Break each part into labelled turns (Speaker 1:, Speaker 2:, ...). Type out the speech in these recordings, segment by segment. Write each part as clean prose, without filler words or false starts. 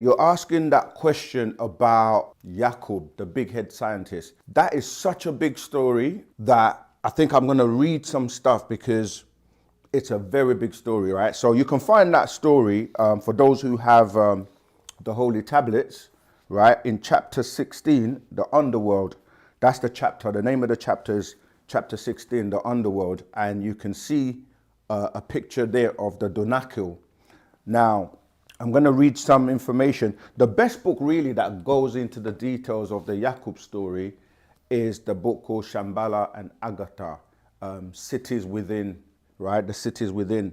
Speaker 1: You're asking that question about Yakub, the big head scientist. That is such a big story that I think I'm going to read some stuff because it's a very big story, right? So you can find that story for those who have the Holy Tablets, right? In chapter 16, the underworld. That's the chapter. The name of the chapter is chapter 16, the underworld. And you can see a picture there of the Donakil. Now, I'm going to read some information. The best book really that goes into the details of the Yakub story is the book called Shambhala and Agatha, Cities Within, right? The Cities Within.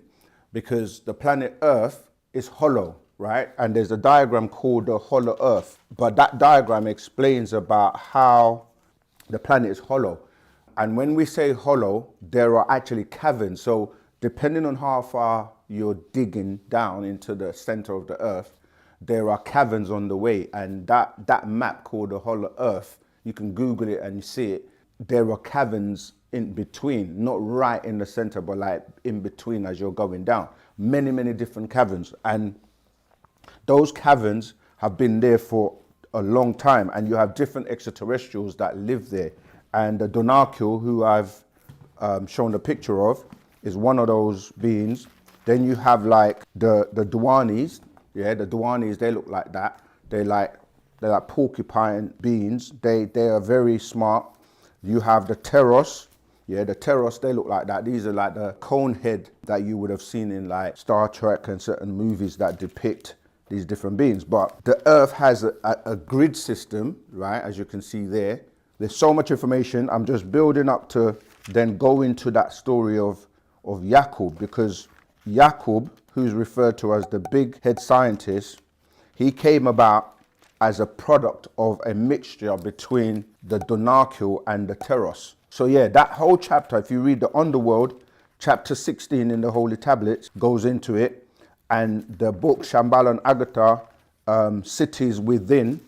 Speaker 1: Because the planet Earth is hollow, right? And there's a diagram called the hollow Earth. But that diagram explains about how the planet is hollow. And when we say hollow, there are actually caverns. So depending on how far you're digging down into the center of the earth, there are caverns on the way. And that map called the hollow earth, you can Google it and you see it. There are caverns in between, not right in the center, but like in between as you're going down. Many, many different caverns. And those caverns have been there for a long time. And you have different extraterrestrials that live there. And the Donakil, who I've shown a picture of, is one of those beings. Then you have like the Duanis. Yeah, the Duanis, they look like that. They're like porcupine beings. They are very smart. You have the Teros. Yeah, the Teros, they look like that. These are like the cone head that you would have seen in like Star Trek and certain movies that depict these different beings. But the Earth has a grid system, right? As you can see there. There's so much information. I'm just building up to then go into that story of Yakub, because Yakub, who's referred to as the big head scientist, he came about as a product of a mixture between the Donakil and the Teros. So yeah, that whole chapter, if you read the underworld, chapter 16 in the Holy Tablets goes into it, and the book Shambhala and Agatha, Cities Within,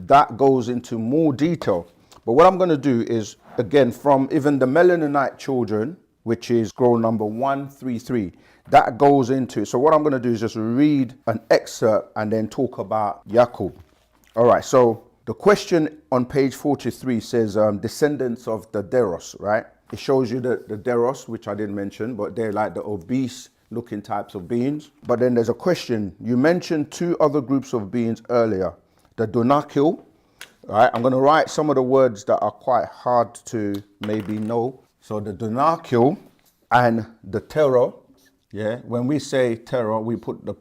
Speaker 1: that goes into more detail. But what I'm going to do is, again, from even the Melaninite children, which is scroll number 133, that goes into, so what I'm going to do is just read an excerpt and then talk about Yakub. All right, so the question on page 43 says descendants of the Deros, right? It shows you the Deros, which I didn't mention, but they're like the obese looking types of beings. But then there's a question. You mentioned two other groups of beings earlier, the Donakil. All right, I'm going to write some of the words that are quite hard to maybe know. So the Donakil and the Terror, yeah, when we say terror, we put the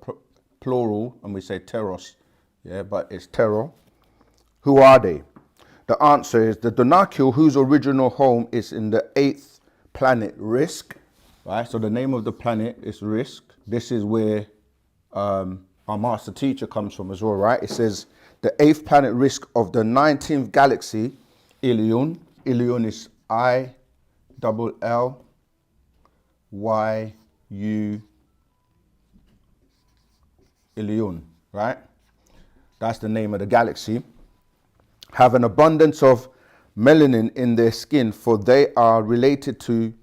Speaker 1: plural and we say Teros, yeah, but it's terror. Who are they? The answer is the Donakil, whose original home is in the 8th planet Risk, right? So the name of the planet is Risk. This is where our master teacher comes from as well, right? It says the 8th planet Risk of the 19th galaxy, Ilion. Ilion is ILLYU, Ilion, right? That's the name of the galaxy. Have an abundance of melanin in their skin, for they are related to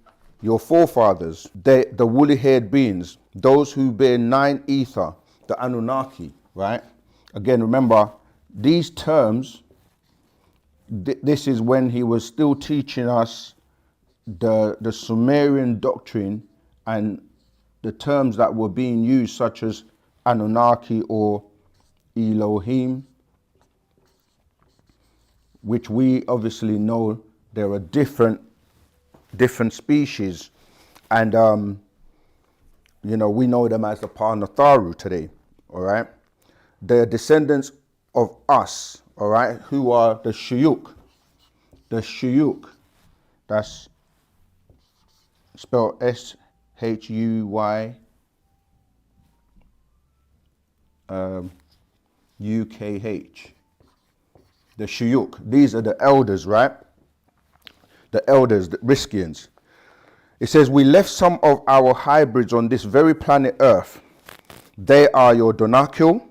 Speaker 1: your forefathers, the woolly-haired beings, those who bear 9 ether, the Anunnaki, right? Again, remember, these terms, this is when he was still teaching us the Sumerian doctrine and the terms that were being used, such as Anunnaki or Elohim, which we obviously know there are different species, and we know them as the Parnatharu today. All right, they're descendants of us. All right, who are the Shuyuk. The Shuyuk, that's spelled SHUY UKH. The Shuyuk. These are the elders, right? The elders, the Riskians. It says, we left some of our hybrids on this very planet Earth. They are your Donakil.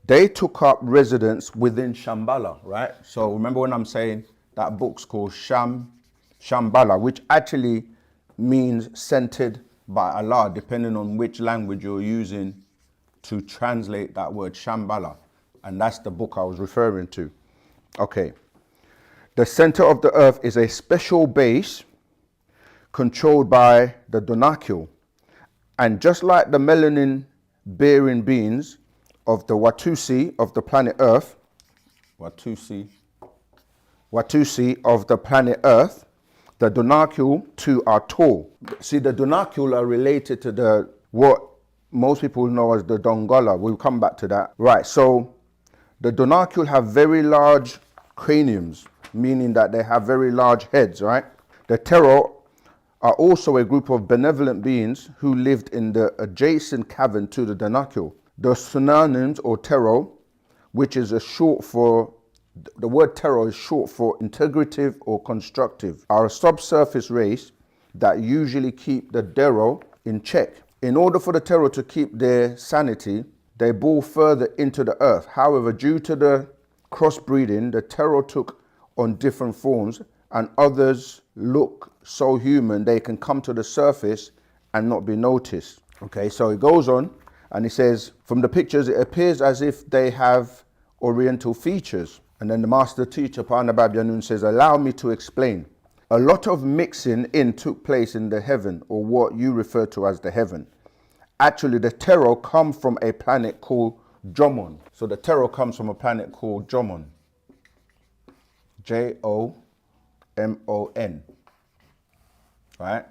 Speaker 1: They took up residence within Shambhala, right? So remember when I'm saying that book's called Shambhala, which actually means centered by Allah, depending on which language you're using to translate that word Shambhala. And that's the book I was referring to. Okay. The center of the earth is a special base controlled by the donacule. And just like the melanin-bearing beings of the Watusi of the planet Earth, Watusi of the planet Earth, the donacule too are tall. See, the donacule are related to what most people know as the Dongola. We'll come back to that. Right, so the donacule have very large craniums, meaning that they have very large heads, right? The Tero are also a group of benevolent beings who lived in the adjacent cavern to the donacule. The synonyms or Tero, which is the word Tero is short for integrative or constructive, are a subsurface race that usually keep the Dero in check. In order for the Tero to keep their sanity, they bore further into the earth. However, due to the crossbreeding, the Tero took on different forms, and others look so human they can come to the surface and not be noticed. Okay, so it goes on and it says, from the pictures, it appears as if they have oriental features. And then the Master Teacher BABAH YAANANAN says, allow me to explain. A lot of mixing in took place in the heaven, or what you refer to as the heaven. Actually, the Tero come from a planet called Jomon. So the Tero comes from a planet called Jomon. Jomon. Right?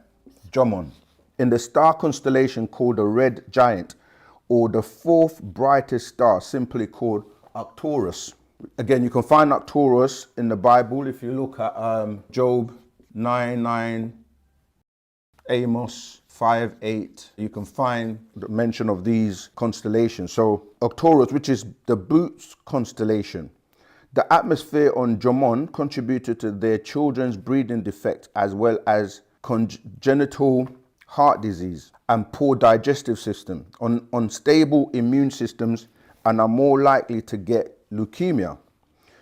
Speaker 1: Jomon. In the star constellation called the Red Giant, or the fourth brightest star, simply called Arcturus. Again, you can find Arcturus in the Bible if you look at Job 9:9, Amos 5:8. You can find the mention of these constellations. So Arcturus, which is the Boots constellation. The atmosphere on Jomon contributed to their children's breathing defect, as well as congenital heart disease and poor digestive system, unstable immune systems, and are more likely to get leukemia.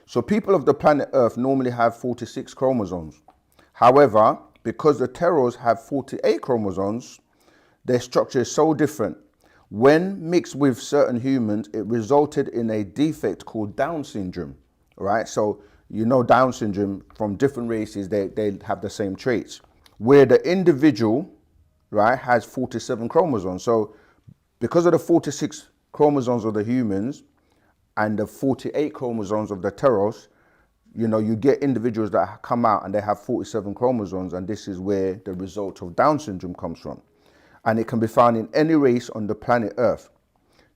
Speaker 1: So people of the planet Earth normally have 46 chromosomes. However, because the Teros have 48 chromosomes, their structure is so different. When mixed with certain humans, it resulted in a defect called Down syndrome, right? So you know Down syndrome from different races, they have the same traits, where the individual, right, has 47 chromosomes. So because of the 46 chromosomes of the humans and the 48 chromosomes of the Teros, you know, you get individuals that come out and they have 47 chromosomes, and this is where the result of Down syndrome comes from. And it can be found in any race on the planet Earth.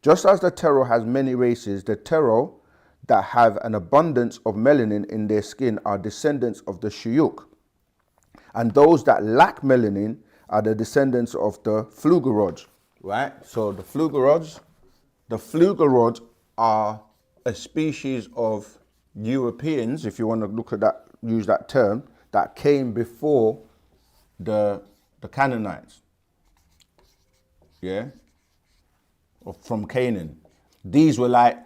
Speaker 1: Just as the Tero has many races, the Tero that have an abundance of melanin in their skin are descendants of the Shuyuk. And those that lack melanin are the descendants of the Flugerods, right? So the Flugerods are a species of Europeans, if you want to look at that, use that term, that came before the Canaanites, yeah, or from Canaan. These were like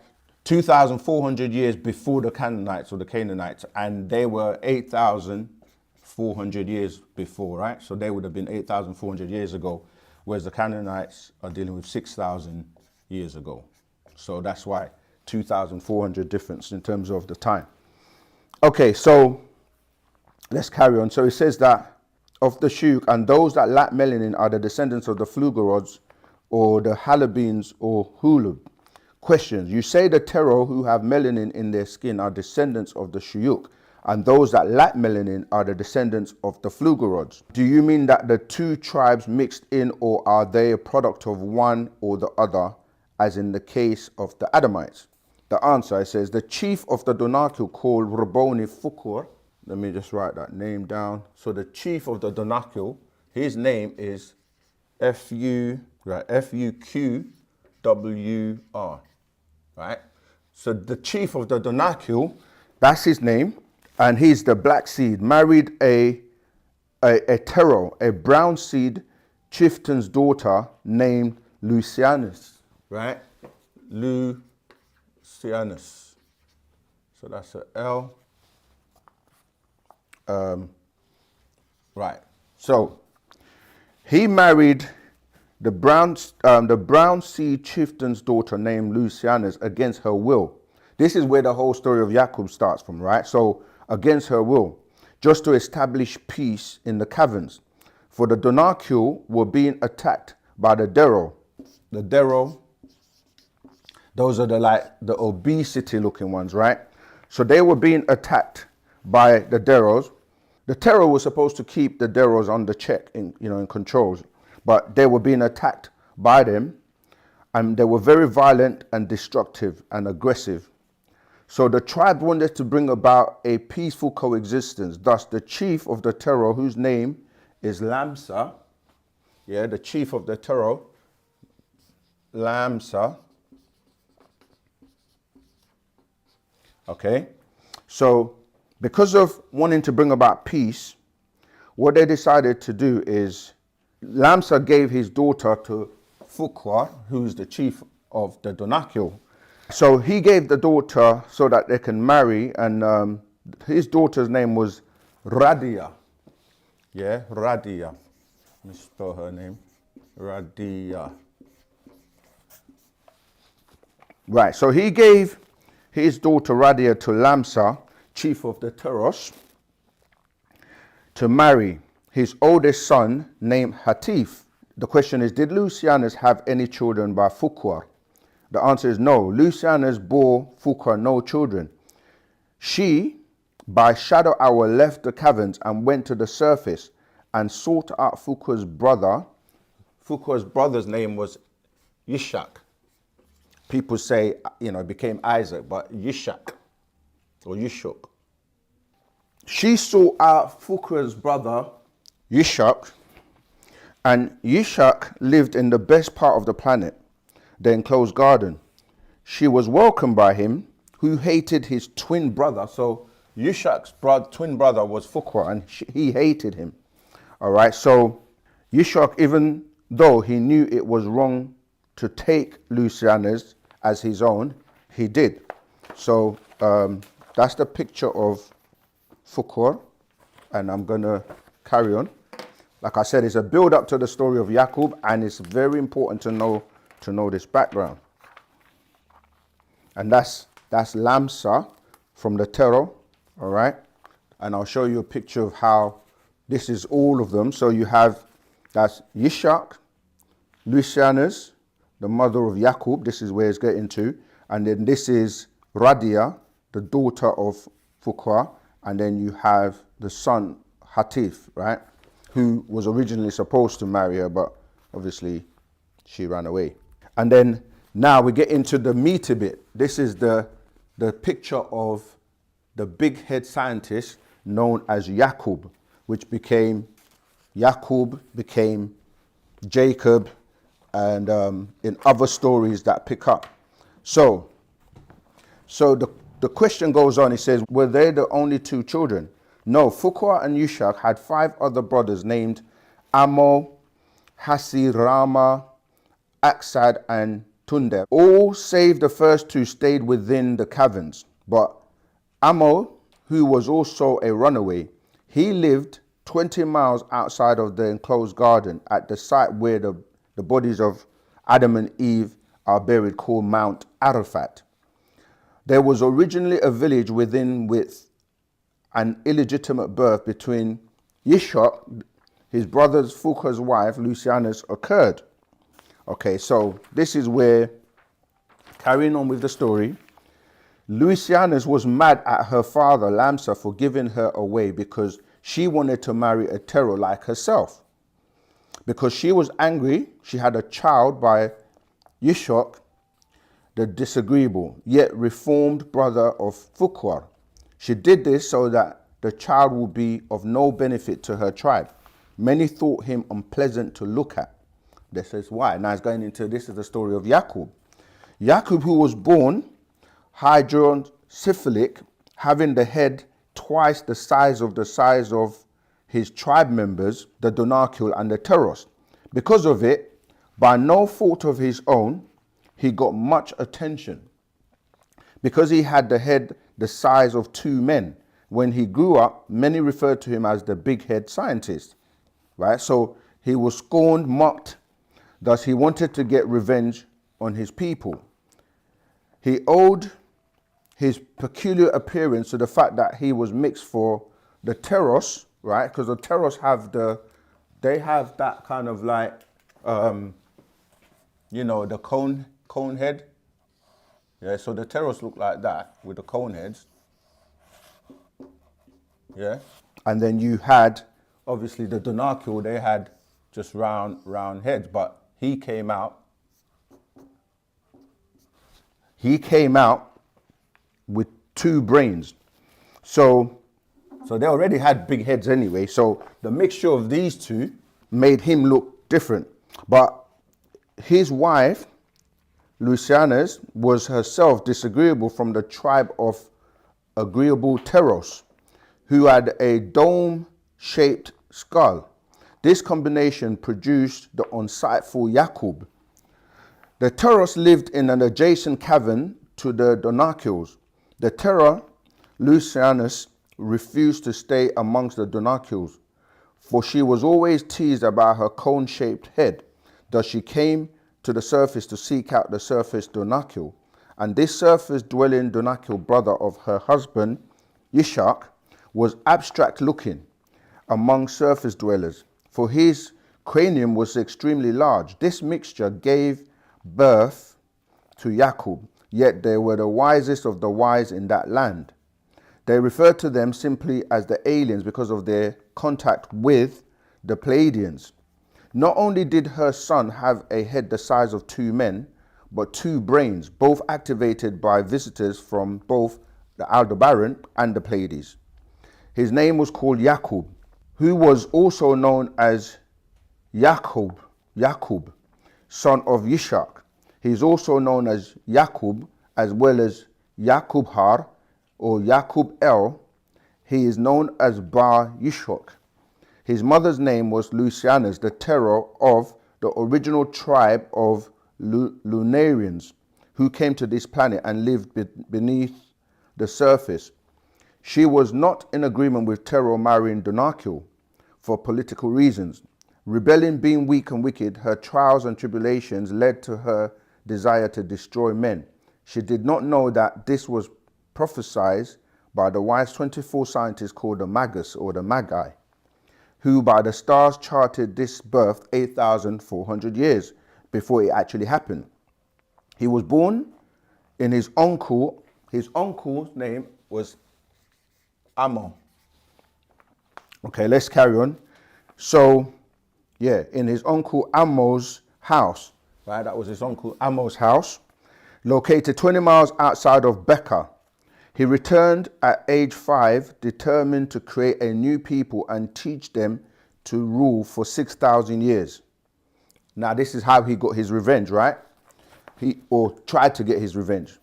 Speaker 1: 2,400 years before the Canaanites or the Canaanites, and they were 8,400 years before, right? So they would have been 8,400 years ago, whereas the Canaanites are dealing with 6,000 years ago. So that's why 2,400 difference in terms of the time. Okay, so let's carry on. So it says that of the Shuyuk, and those that lack melanin are the descendants of the Flugerods or the Halabines or Hulub. Questions. You say the Tero who have melanin in their skin are descendants of the Shuyuk, and those that lack melanin are the descendants of the Flugerods. Do you mean that the two tribes mixed in, or are they a product of one or the other, as in the case of the Adamites? The answer, it says, the chief of the Donacule called Rabboni Fukur. Let me just write that name down. So the chief of the Donacule, his name is F-U-Q-W-R, right? So the chief of the Donacule, that's his name, and he's the black seed, married a Tero, a brown seed chieftain's daughter named Lucianus, right? Lucianus. So that's a L. Right. So he married the brown seed chieftain's daughter named Lucianus against her will. This is where the whole story of Yakub starts from, right? So against her will, just to establish peace in the caverns. For the Donakil were being attacked by the Dero. The Dero, those are the obesity looking ones, right? So they were being attacked by the Deros. The Terror was supposed to keep the Deros under check, in controls, but they were being attacked by them, and they were very violent and destructive and aggressive. So the tribe wanted to bring about a peaceful coexistence. Thus, the chief of the Terror, whose name is Lamsa, the chief of the Terror, Lamsa. Okay, so because of wanting to bring about peace, what they decided to do is Lamsa gave his daughter to Fuqua, who's the chief of the Donakil. So he gave the daughter so that they can marry, and his daughter's name was Radia. Yeah, Radia. Let me spell her name. Radia. Right, so he gave his daughter Radia to Lamsa, chief of the Teros, to marry his oldest son named Hatif. The question is, did Lucianus have any children by Fuqua? The answer is no. Lucianus bore Fuqua no children. She, by shadow hour, left the caverns and went to the surface and sought out Fuqua's brother. Fuqua's brother's name was Yishak. People say, it became Isaac, but Yishak or Yishuk. She sought out Fuqua's brother, Yishak, and Yishak lived in the best part of the planet, the enclosed garden. She was welcomed by him, who hated his twin brother. So Yishak's twin brother was Fuqua, and he hated him. All right, so Yishak, even though he knew it was wrong to take Lucianus as his own, he did. So that's the picture of Fuqua, and I'm going to carry on. Like I said, it's a build up to the story of Yakub, and it's very important to know this background. And that's Lamsa from the Terror, all right? And I'll show you a picture of how this is all of them. So you have, that's Yishak, Lucianus, the mother of Yakub, this is where it's getting to. And then this is Radia, the daughter of Fuqua. And then you have the son, Hatif, right? Who was originally supposed to marry her, but obviously she ran away. And then now we get into the meaty bit. This is the picture of the big head scientist known as Yakub, which became Yakub, became Jacob, and in other stories that pick up. So the question goes on, it says, were they the only two children? No, Fuqua and Yishak had 5 other brothers named Amo, Hasirama, Aksad, and Tunde. All save the first 2 stayed within the caverns. But Amo, who was also a runaway, he lived 20 miles outside of the enclosed garden at the site where the bodies of Adam and Eve are buried, called Mount Arafat. There was originally a village within which an illegitimate birth between Yishak, his brother's Fuqua's wife, Lucianus, occurred. Okay, so this is where, carrying on with the story, Lucianus was mad at her father, Lamsa, for giving her away because she wanted to marry a Terror like herself. Because she was angry, she had a child by Yishak, the disagreeable, yet reformed brother of Fuqua. She did this so that the child would be of no benefit to her tribe. Many thought him unpleasant to look at. This is why. Now it's going into, this is the story of Yakub. Yakub, who was born hydrocephalic, having the head twice the size of his tribe members, the Donakil and the Teros. Because of it, by no fault of his own, he got much attention. Because he had the head the size of 2 men. When he grew up, many referred to him as the big head scientist, right? So he was scorned, mocked. Thus he wanted to get revenge on his people. He owed his peculiar appearance to the fact that he was mixed for the Teros, right? Because the Teros have they have that kind of like, you know, the cone head. Yeah, so the Teros look like that with the cone heads. Yeah, and then you had, obviously the Donakil, they had just round heads, but he came out with two brains. So they already had big heads anyway. So the mixture of these two made him look different. But his wife, Lucianus, was herself disagreeable from the tribe of agreeable Teros, who had a dome-shaped skull. This combination produced the unsightful Yakub. The Teros lived in an adjacent cavern to the Donakils. The terror, Lucianus, refused to stay amongst the Donakils, for she was always teased about her cone-shaped head. Thus she came to the surface to seek out the surface Donakil. And this surface-dwelling Donakil, brother of her husband, Yishak, was abstract-looking among surface dwellers, for his cranium was extremely large. This mixture gave birth to Yakub, yet they were the wisest of the wise in that land. They referred to them simply as the aliens because of their contact with the Pleiadians. Not only did her son have a head the size of two men, but two brains, both activated by visitors from both the Aldebaran and the Pleiades. His name was called Yakub, who was also known as Yakub, son of Yishak. He is also known as Yakub, as well as Yakub Har or Yakub El. He is known as Bar Yishak. His mother's name was Lucianus, the terror of the original tribe of Lunarians, who came to this planet and lived beneath the surface. She was not in agreement with Terror marrying Donakil for political reasons. Rebellion being weak and wicked, her trials and tribulations led to her desire to destroy men. She did not know that this was prophesied by the wise 24 scientists called the Magus or the Magi, who by the stars charted this birth 8,400 years before it actually happened. He was born in his uncle's name was Ammon. Okay, let's carry on. So, yeah, in his uncle Ammon's house, right? That was his uncle Ammon's house, located 20 miles outside of Becca. He returned at age 5, determined to create a new people and teach them to rule for 6,000 years. Now, this is how he got his revenge, right? Or tried to get his revenge.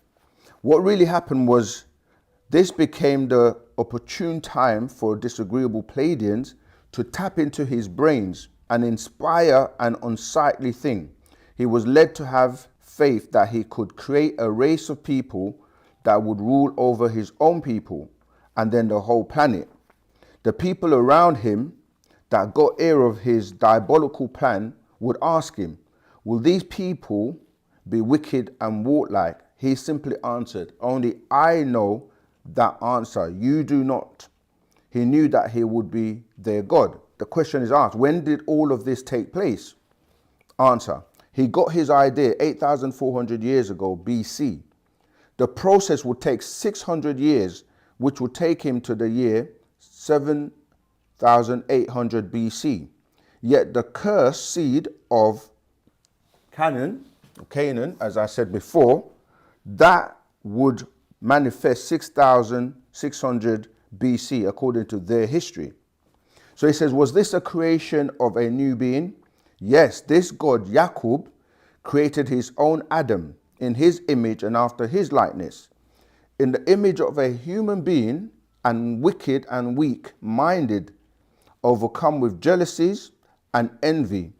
Speaker 1: What really happened was this became the opportune time for disagreeable Pleiadians to tap into his brains and inspire an unsightly thing. He was led to have faith that he could create a race of people that would rule over his own people and then the whole planet. The people around him that got ear of his diabolical plan would ask him, will these people be wicked and warlike? He simply answered, only I know that answer, you do not. He knew that he would be their God. The question is asked, when did all of this take place? Answer, he got his idea 8,400 years ago BC. The process would take 600 years, which would take him to the year 7,800 BC. Yet the cursed seed of Canaan, as I said before, that would manifest 6,600 BC according to their history. So he says, was this a creation of a new being? Yes, this God, Yakub, created his own Adam in his image and after his likeness. In the image of a human being, and wicked and weak-minded, overcome with jealousies and envy.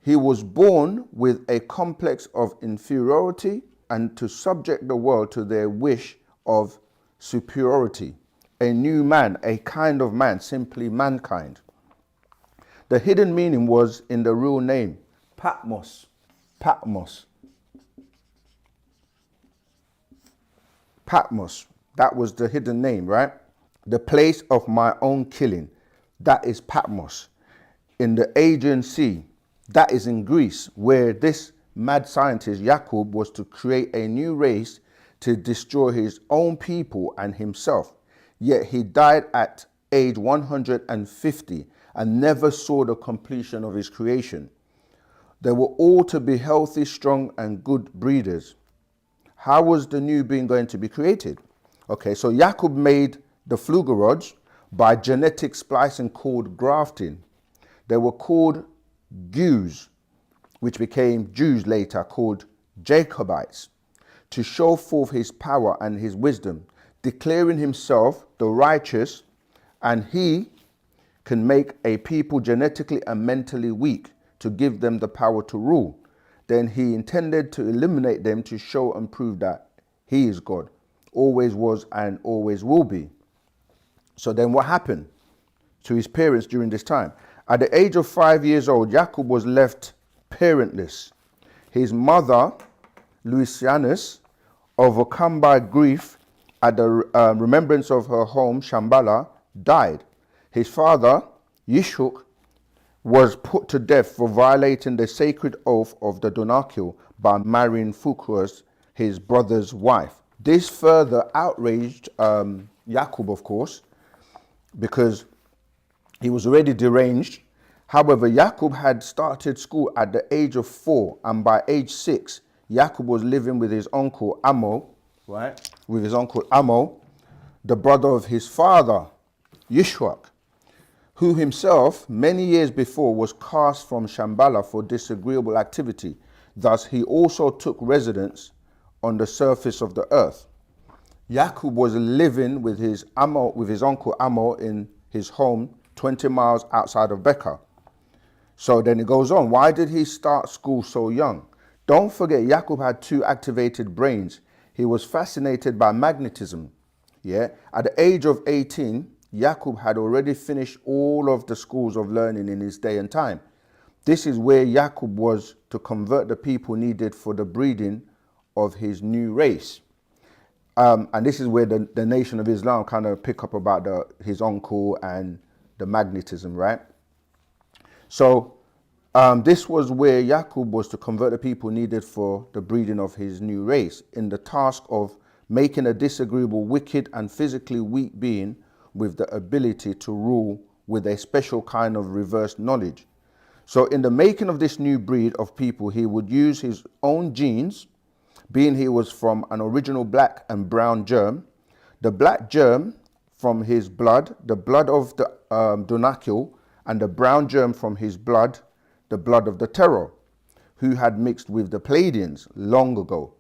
Speaker 1: He was born with a complex of inferiority and to subject the world to their wish of superiority. A new man, a kind of man, simply mankind. The hidden meaning was in the real name, Patmos. Patmos. Patmos, that was the hidden name, right? The place of my own killing, that is Patmos. In the Aegean Sea, that is in Greece, where this mad scientist Yakub was to create a new race to destroy his own people and himself. Yet he died at age 150 and never saw the completion of his creation. They were all to be healthy, strong, and good breeders. How was the new being going to be created? Okay, so Yakub made the Flugerods by genetic splicing called grafting. They were called Jews, which became Jews later, called Jacobites, to show forth his power and his wisdom, declaring himself the righteous, and he can make a people genetically and mentally weak to give them the power to rule. Then he intended to eliminate them to show and prove that he is God, always was and always will be. So then what happened to his parents during this time? At the age of 5 years old, Yakub was left parentless. His mother, Louisianus, overcome by grief at the remembrance of her home, Shambhala, died. His father, Yishuk, was put to death for violating the sacred oath of the Donakil by marrying Fukuas, his brother's wife. This further outraged Yakub, of course, because he was already deranged. However, Yakub had started school at the age of 4, and by age 6, Yakub was living with his uncle Amo, right? With his uncle Amo, the brother of his father, Yishwak, who himself, many years before, was cast from Shambhala for disagreeable activity. Thus, he also took residence on the surface of the earth. Yakub was living with his uncle Amo in his home 20 miles outside of Becca. So then it goes on. Why did he start school so young? Don't forget, Yakub had 2 activated brains. He was fascinated by magnetism. Yeah. At the age of 18, Yakub had already finished all of the schools of learning in his day and time. This is where Yakub was to convert the people needed for the breeding of his new race. And this is where the Nation of Islam kind of pick up about his uncle and the magnetism, right? So this was where Yakub was to convert the people needed for the breeding of his new race, in the task of making a disagreeable, wicked, and physically weak being with the ability to rule with a special kind of reversed knowledge. So in the making of this new breed of people, he would use his own genes, being he was from an original black and brown germ, the black germ from his blood, the blood of the Donakil, and the brown germ from his blood, the blood of the Terror, who had mixed with the Pleiadians long ago.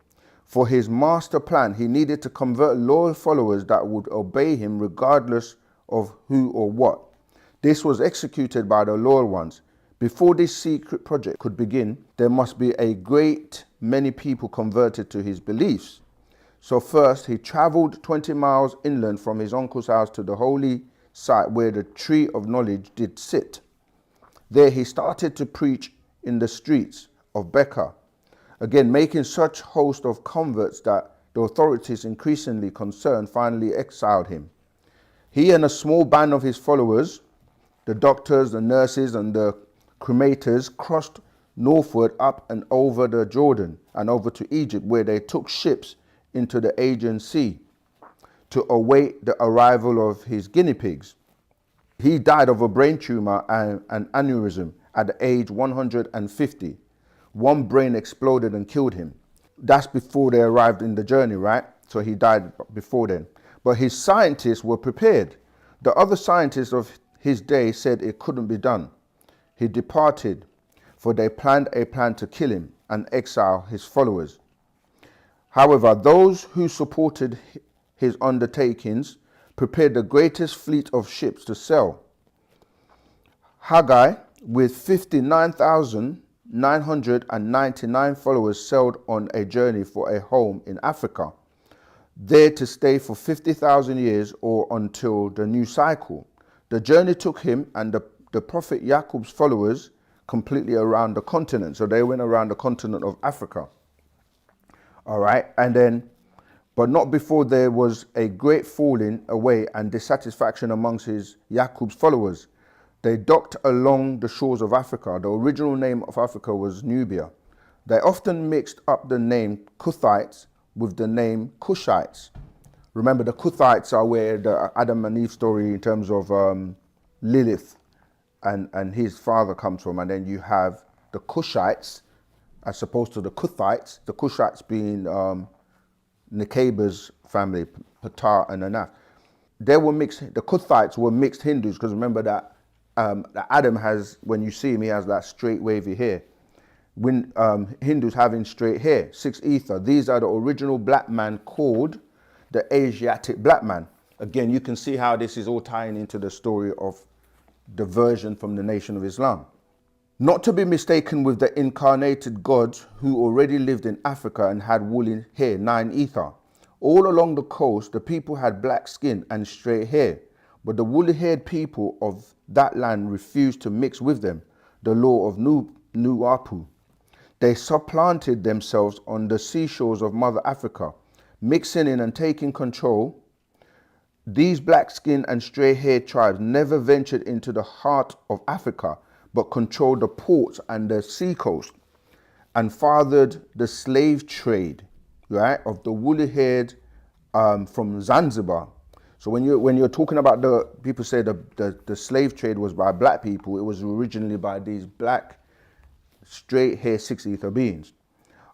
Speaker 1: For his master plan, he needed to convert loyal followers that would obey him regardless of who or what. This was executed by the loyal ones. Before this secret project could begin, there must be a great many people converted to his beliefs. So first, he traveled 20 miles inland from his uncle's house to the holy site where the tree of knowledge did sit. There he started to preach in the streets of Becca, again making such host of converts that the authorities, increasingly concerned, finally exiled him. He and a small band of his followers, the doctors, the nurses, and the cremators, crossed northward up and over the Jordan and over to Egypt, where they took ships into the Aegean Sea to await the arrival of his guinea pigs. He died of a brain tumor and an aneurysm at the age 150. One brain exploded and killed him. That's before they arrived in the journey, right? So he died before then. But his scientists were prepared. The other scientists of his day said it couldn't be done. He departed, for they planned a plan to kill him and exile his followers. However, those who supported his undertakings prepared the greatest fleet of ships to sail. Haggai, with 59,999 followers, sailed on a journey for a home in Africa, there to stay for 50,000 years or until the new cycle. The journey took him and the prophet Yakub's followers completely around the continent. So they went around the continent of Africa. All right. And then but not before there was a great falling away and dissatisfaction amongst his Yakub's followers. They docked along the shores of Africa. The original name of Africa was Nubia. They often mixed up the name Kuthites with the name Cushites. Remember, the Kuthites are where the Adam and Eve story in terms of Lilith and his father comes from. And then you have the Cushites as opposed to the Kuthites. The Cushites being Nekabe's family, Ptah and Anath. They were mixed, the Kuthites were mixed Hindus, because remember that Adam has, when you see him, he has that straight wavy hair. When Hindus having straight hair, 6 ether. These are the original black man called the Asiatic black man. Again, you can see how this is all tying into the story of diversion from the Nation of Islam. Not to be mistaken with the incarnated gods who already lived in Africa and had woolly hair, 9 ether. All along the coast, the people had black skin and straight hair, but the woolly-haired people of that land refused to mix with them, the law of Nuapu. They supplanted themselves on the seashores of Mother Africa, mixing in and taking control. These black-skinned and straight-haired tribes never ventured into the heart of Africa, but controlled the ports and the seacoast, and fathered the slave trade, right, of the woolly-haired from Zanzibar. So when you're talking about the people say the slave trade was by black people, it was originally by these black straight-haired 6 ether beings.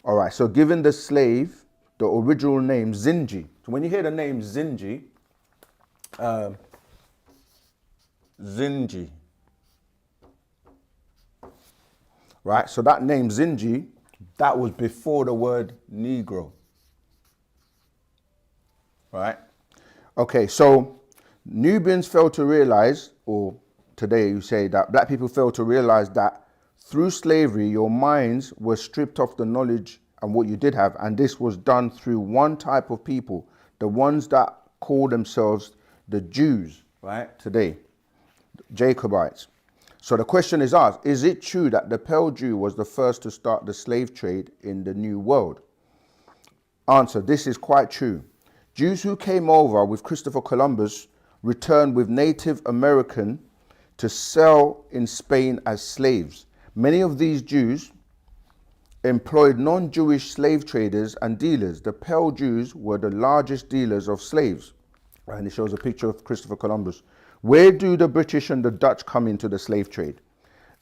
Speaker 1: All right, so giving the slave the original name Zinji. So when you hear the name Zinji, Zinji, right? So that name Zinji, that was before the word Negro, right? Okay, so Nubians failed to realize, or today you say that black people failed to realize that through slavery, your minds were stripped of the knowledge and what you did have. And this was done through one type of people, the ones that call themselves the Jews, right? Today, Jacobites. So the question is asked, is it true that the Pale Jew was the first to start the slave trade in the New World? Answer, this is quite true. Jews who came over with Christopher Columbus returned with Native American to sell in Spain as slaves. Many of these Jews employed non-Jewish slave traders and dealers. The Pale Jews were the largest dealers of slaves. And it shows a picture of Christopher Columbus. Where do the British and the Dutch come into the slave trade?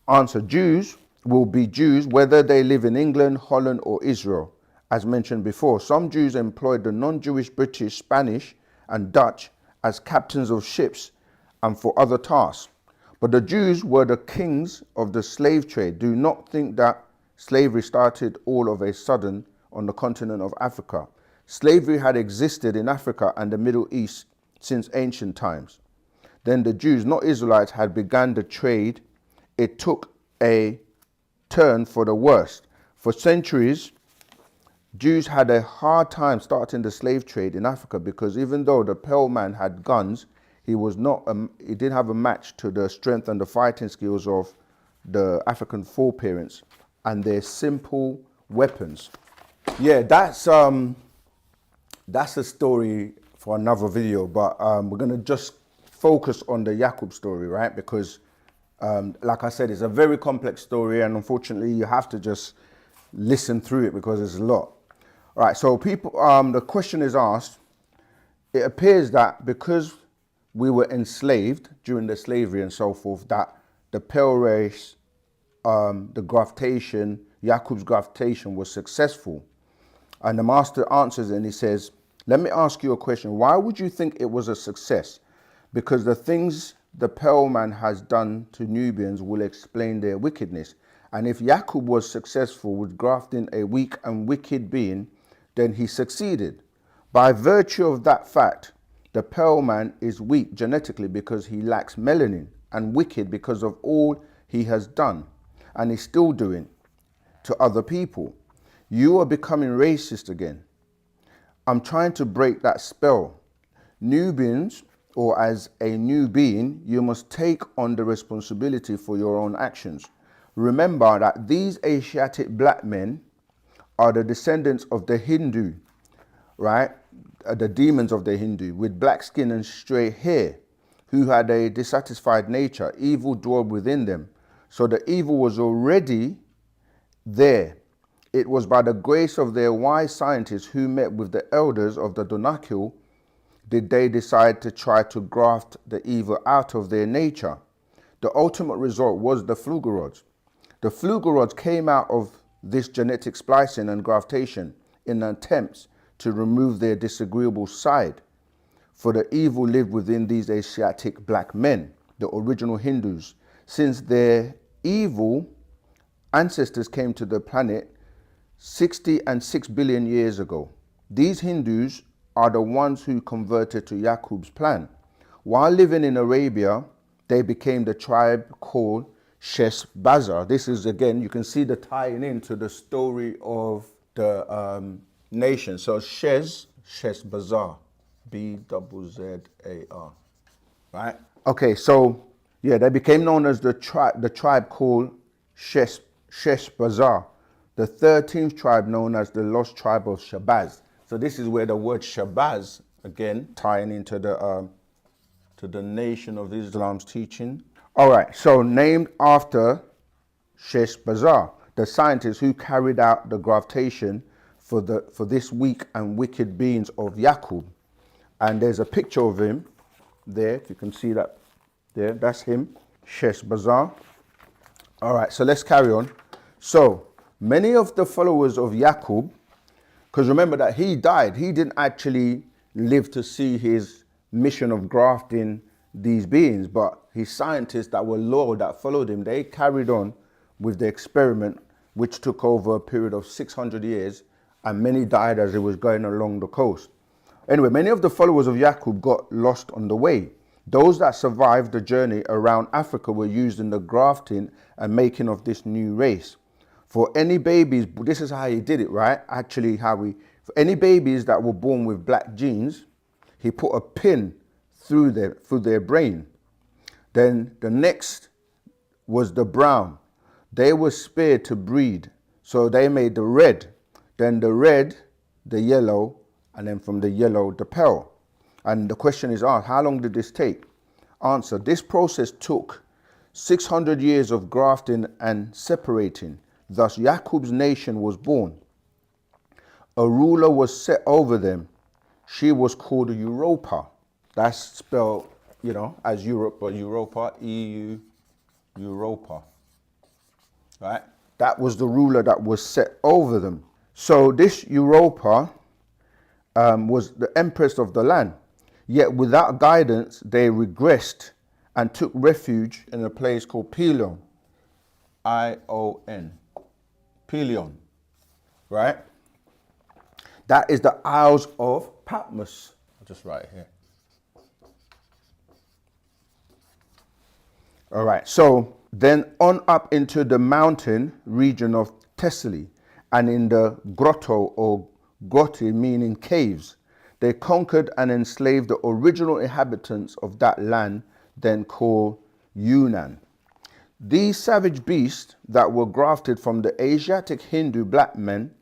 Speaker 1: Answer, Jews will be Jews whether they live in England, Holland or Israel. As mentioned before, some Jews employed the non-Jewish British, Spanish and Dutch as captains of ships and for other tasks. But the Jews were the kings of the slave trade. Do not think that slavery started all of a sudden on the continent of Africa. Slavery had existed in Africa and the Middle East since ancient times. Then the Jews, not Israelites, had begun the trade. It took a turn for the worst. For centuries, Jews had a hard time starting the slave trade in Africa because even though the pale man had guns, he didn't have a match to the strength and the fighting skills of the African foreparents and their simple weapons. Yeah, that's a story for another video, but we're gonna just focus on the Yakub story, right? Because like I said, it's a very complex story and unfortunately you have to just listen through it because there's a lot. All right, so people, the question is asked, it appears that because we were enslaved during the slavery and so forth, that the pale race, the graftation, Yakub's graftation was successful. And the master answers and he says, let me ask you a question. Why would you think it was a success? Because the things the pale man has done to Nubians will explain their wickedness. And if Yakub was successful with grafting a weak and wicked being, then he succeeded. By virtue of that fact, the pale man is weak genetically because he lacks melanin, and wicked because of all he has done and is still doing to other people. You are becoming racist again. I'm trying to break that spell. Nubians, or as a new being, you must take on the responsibility for your own actions. Remember that these Asiatic black men are the descendants of the Hindu, right? the demons of the Hindu, with black skin and straight hair, who had a dissatisfied nature. Evil dwelled within them. So the evil was already there. It was by the grace of their wise scientists who met with the elders of the Donakil did they decide to try to graft the evil out of their nature. The ultimate result was the Flugorods. The Flugorods came out of this genetic splicing and graftation in attempts to remove their disagreeable side. For the evil lived within these Asiatic black men, the original Hindus, since their evil ancestors came to the planet 60 and 6 billion years ago. These Hindus are the ones who converted to Yakub's plan. While living in Arabia, they became the tribe called Sheshbazzar. This is, again, you can see the tying into the story of the nation. So Sheshbazzar, B-Z-Z-A-R, right? Okay, so yeah, they became known as the tribe called Sheshbazzar, the 13th tribe known as the lost tribe of Shabazz. So this is where the word Shabazz, again, tying into the nation of Islam's teaching. All right, so named after Sheshbazzar, the scientist who carried out the graftation for this weak and wicked beings of Yakub. And there's a picture of him there, if you can see that there, that's him, Sheshbazzar. All right, so let's carry on. So many of the followers of Yakub, because remember that he died, he didn't actually live to see his mission of grafting these beings, but his scientists that were loyal, that followed him, they carried on with the experiment, which took over a period of 600 years, and many died as it was going along the coast. Anyway, many of the followers of Yakub got lost on the way. Those that survived the journey around Africa were used in the grafting and making of this new race. For any babies, this is how he did it, right? Actually, for any babies that were born with black genes, he put a pin through their brain. Then the next was the brown. They were spared to breed, so they made the red. Then the red, the yellow, and then from the yellow, the pearl. And the question is asked, how long did this take? Answer, this process took 600 years of grafting and separating. Thus, Yakub's nation was born. A ruler was set over them. She was called Europa. That's spelled, as Europe, but Europa, EU, Europa. Right? That was the ruler that was set over them. So this Europa was the empress of the land. Yet without guidance, they regressed and took refuge in a place called Pelion. I-O-N. Pelion. Right? That is the Isles of Patmos. I'll just write it here. All right, so then on up into the mountain region of Thessaly, and in the grotto or grotti, meaning caves, they conquered and enslaved the original inhabitants of that land, then called Yunnan. These savage beasts that were grafted from the Asiatic Hindu black men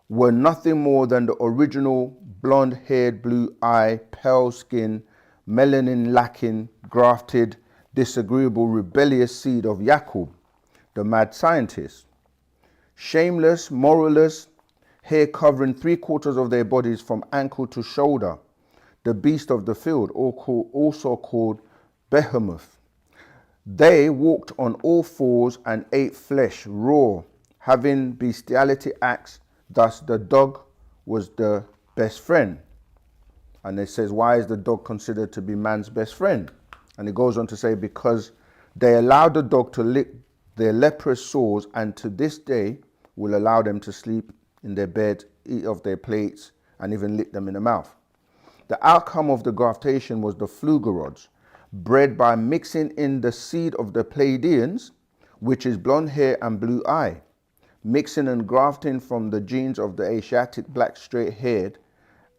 Speaker 1: were nothing more than the original blonde-haired, blue-eyed, pale-skinned, melanin-lacking, grafted, disagreeable, rebellious seed of Yakub, the mad scientist. Shameless, moralless, hair covering 3/4 of their bodies from ankle to shoulder, the beast of the field, also called Behemoth. They walked on all fours and ate flesh raw, having bestiality acts. Thus the dog was the best friend. And it says, why is the dog considered to be man's best friend? And it goes on to say, because they allowed the dog to lick their leprous sores, and to this day will allow them to sleep in their bed, eat off their plates, and even lick them in the mouth. The outcome of the graftation was the Flugorods, bred by mixing in the seed of the Pleiadians, which is blonde hair and blue eye, mixing and grafting from the genes of the Asiatic black straight-haired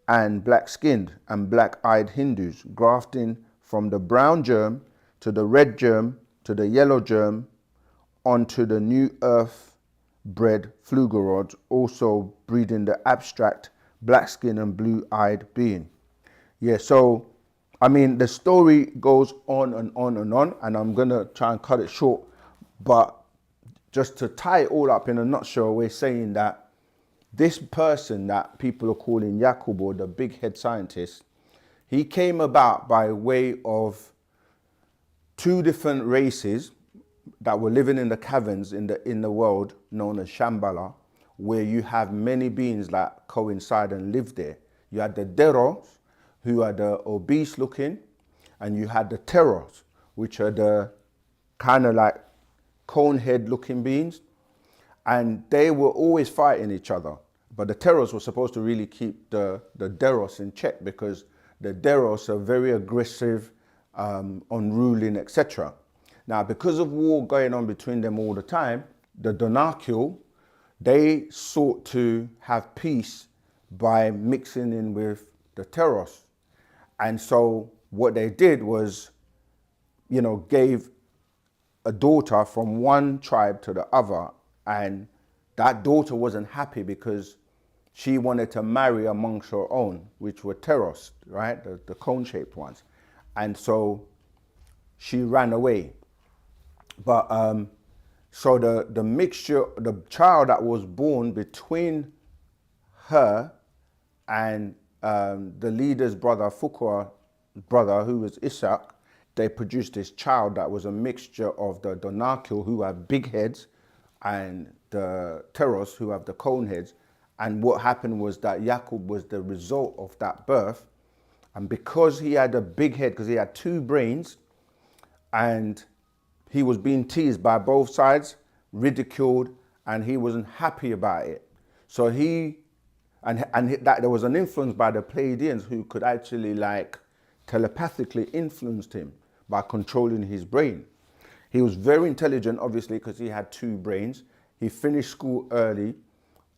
Speaker 1: and black-skinned and black-eyed Hindus, grafting from the brown germ to the red germ to the yellow germ onto the new earth bred Flugorods, also breeding the abstract black skin and blue-eyed being. Yeah, so, I mean, the story goes on and on and on, and I'm going to try and cut it short. But just to tie it all up in a nutshell, we're saying that this person that people are calling Yakub, or the big head scientist, he came about by way of two different races that were living in the caverns in the world known as Shambhala, where you have many beings that coincide and live there. You had the Deros, who are the obese looking, and you had the Teros, which are the kind of like cone head looking beings, and they were always fighting each other. But the Teros were supposed to really keep the Deros in check, because the Deros are very aggressive, unruly, etc. Now, because of war going on between them all the time, the Donakil, they sought to have peace by mixing in with the Teros. And so what they did was, gave a daughter from one tribe to the other, and that daughter wasn't happy because she wanted to marry amongst her own, which were Teros, right? The cone-shaped ones. And so she ran away. But so the mixture, the child that was born between her and the leader's brother, Fuqua brother, who was Ishaq, they produced this child that was a mixture of the Donakil, who have big heads, and the Teros, who have the cone heads. And what happened was that Yakub was the result of that birth. And because he had a big head, because he had two brains, and he was being teased by both sides, ridiculed, and he wasn't happy about it. So that there was an influence by the Pleiadians, who could actually like telepathically influenced him by controlling his brain. He was very intelligent, obviously, because he had two brains. He finished school early.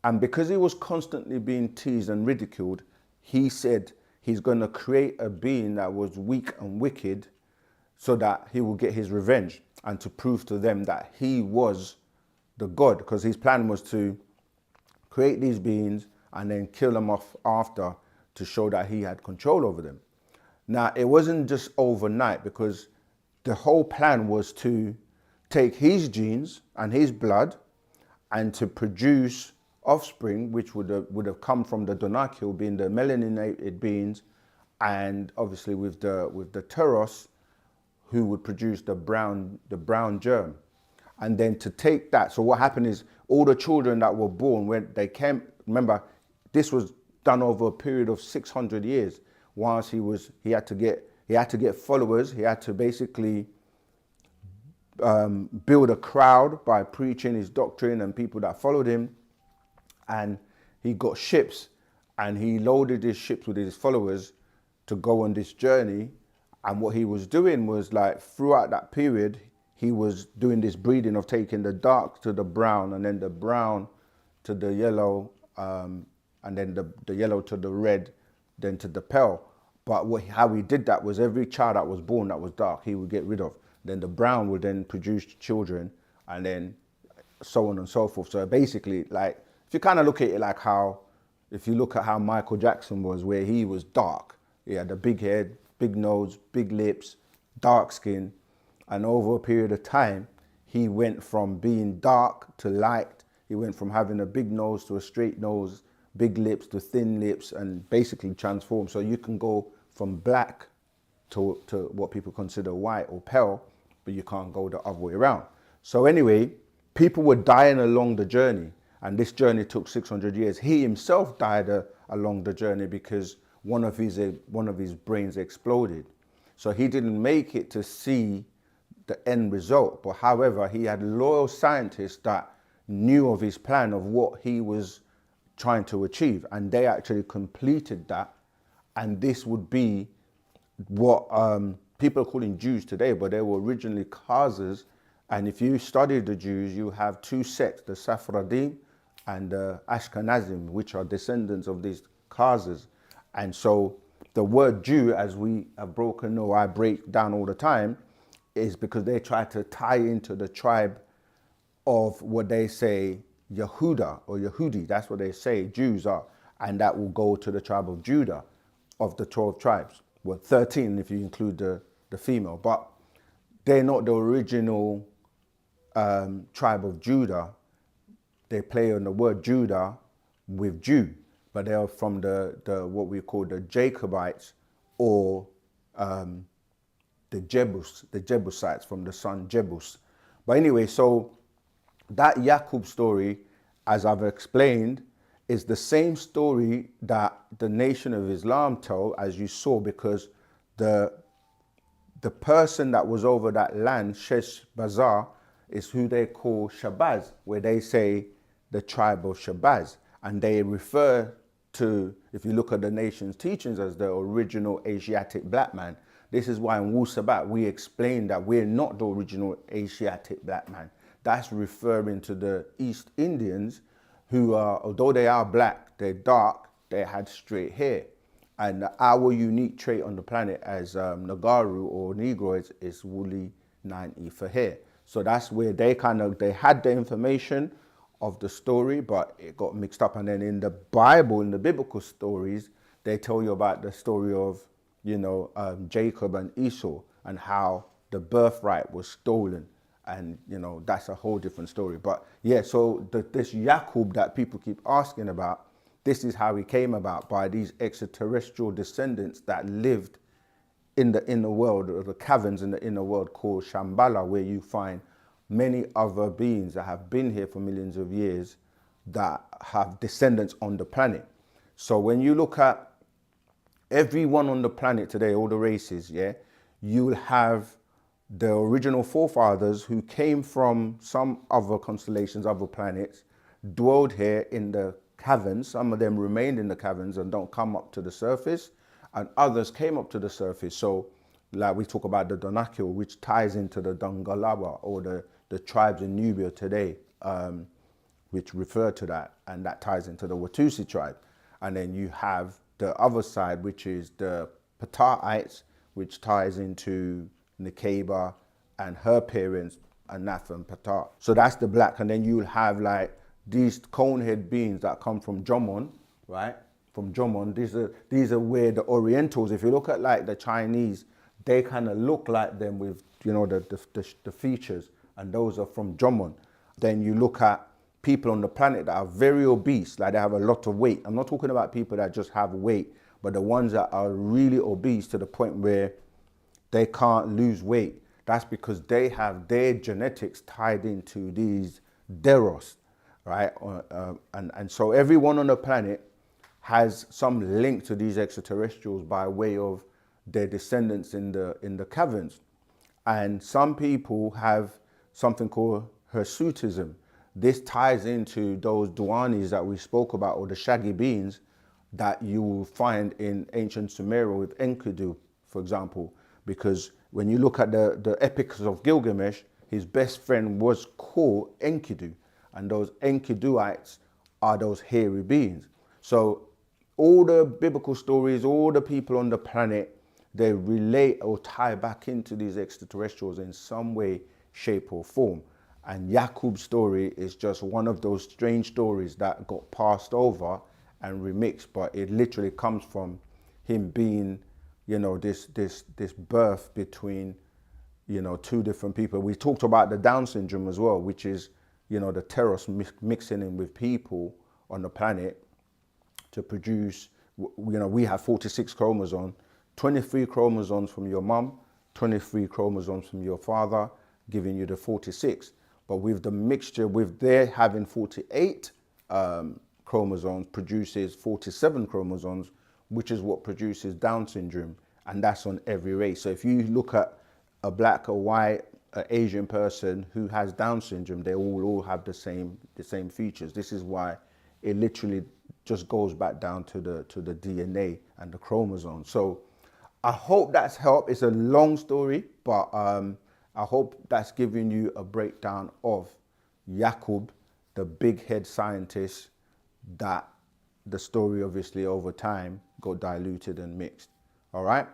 Speaker 1: And because he was constantly being teased and ridiculed, he said he's going to create a being that was weak and wicked, so that he will get his revenge and to prove to them that he was the God, because his plan was to create these beings and then kill them off after, to show that he had control over them. Now, it wasn't just overnight, because the whole plan was to take his genes and his blood and to produce offspring, which would have come from the Donakil, being the melaninated beings, and obviously with the Teros, who would produce the brown germ. And then to take that, so what happened is all the children that were born, when they came, remember, this was done over a period of 600 years. Whilst he had to get followers, he had to basically build a crowd by preaching his doctrine and people that followed him. And he got ships, and he loaded his ships with his followers to go on this journey. And what he was doing was, like, throughout that period, he was doing this breeding of taking the dark to the brown, and then the brown to the yellow, and then the yellow to the red, then to the pale. But how he did that was every child that was born that was dark, he would get rid of. Then the brown would then produce children, and then so on and so forth. So basically, like, if you kind of look at it like if you look at how Michael Jackson was, where he was dark, he had a big head, big nose, big lips, dark skin, and over a period of time, he went from being dark to light. He went from having a big nose to a straight nose, big lips to thin lips, and basically transformed. So you can go from black to what people consider white or pale, but you can't go the other way around. So anyway, people were dying along the journey, and this journey took 600 years. He himself died along the journey because one of his brains exploded. So he didn't make it to see the end result. But however, he had loyal scientists that knew of his plan of what he was trying to achieve, and they actually completed that. And this would be what people are calling Jews today, but they were originally Khazars. And if you study the Jews, you have two sects, the Sephardim and the Ashkenazim, which are descendants of these Khazars. And so the word Jew, as we have broken, or I break down all the time, is because they try to tie into the tribe of what they say Yehuda or Yehudi. That's what they say Jews are. and that will go to the tribe of Judah of the 12 tribes. Well, 13 if you include the female, but they're not the original tribe of Judah. They play on the word Judah with Jew, but they are from the what we call the Jacobites, or the Jebusites, from the son Jebus. But anyway, so that Yakub story, as I've explained, is the same story that the Nation of Islam told, as you saw, because the person that was over that land, Shesh Bazar, is who they call Shabazz, where they say the tribe of Shabazz. And they refer to, if you look at the nation's teachings, as the original Asiatic black man. This is why in Wu-Sabat we explain that we're not the original Asiatic black man. That's referring to the East Indians, who are, although they are black, they're dark, they had straight hair. And our unique trait on the planet as Nagaru or Negroids is woolly 90 for hair. So that's where they had the information of the story, but it got mixed up. And then in the Bible, in the biblical stories, they tell you about the story of, Jacob and Esau, and how the birthright was stolen. And, that's a whole different story. But yeah, so this Yakub that people keep asking about, this is how he came about, by these extraterrestrial descendants that lived in the inner world, or the caverns in the inner world called Shambhala, where you find many other beings that have been here for millions of years that have descendants on the planet. So when you look at everyone on the planet today, all the races, yeah, you'll have the original forefathers who came from some other constellations, other planets, dwelled here in the caverns. Some of them remained in the caverns and don't come up to the surface, and others came up to the surface. So like we talk about the Donakil, which ties into the Dangalaba, or the tribes in Nubia today, which refer to that, and that ties into the Watusi tribe. And then you have the other side, which is the Pataites, which ties into Nekeba and her parents, Anath and Patah. So that's the black. And then you'll have like these cone-head beings that come from Jomon, right? From Jomon. These are where the Orientals, if you look at like the Chinese, they kind of look like them with, the features, and those are from Jomon. Then you look at people on the planet that are very obese, like they have a lot of weight. I'm not talking about people that just have weight, but the ones that are really obese to the point where they can't lose weight. That's because they have their genetics tied into these Deros, right? And so everyone on the planet has some link to these extraterrestrials by way of their descendants in the caverns. And some people have something called hirsutism. This ties into those Duanis that we spoke about, or the shaggy beings that you will find in ancient Sumeria with Enkidu, for example. Because when you look at the epics of Gilgamesh, his best friend was called Enkidu. And those Enkiduites are those hairy beings. So all the biblical stories, all the people on the planet, they relate or tie back into these extraterrestrials in some way, shape or form. And Yakub's story is just one of those strange stories that got passed over and remixed, but it literally comes from him being, this birth between, two different people. We talked about the Down syndrome as well, which is, the terrors mixing in with people on the planet to produce, we have 46 chromosomes, 23 chromosomes from your mum, 23 chromosomes from your father, giving you the 46. But with the mixture, with their having 48 chromosomes, produces 47 chromosomes, which is what produces Down syndrome. And that's on every race. So if you look at a black, a white, an Asian person who has Down syndrome, they all have the same features. This is why it literally just goes back down to the DNA and the chromosomes. So I hope that's helped. It's a long story, but I hope that's giving you a breakdown of Yakub, the big head scientist, that the story obviously over time got diluted and mixed. All right?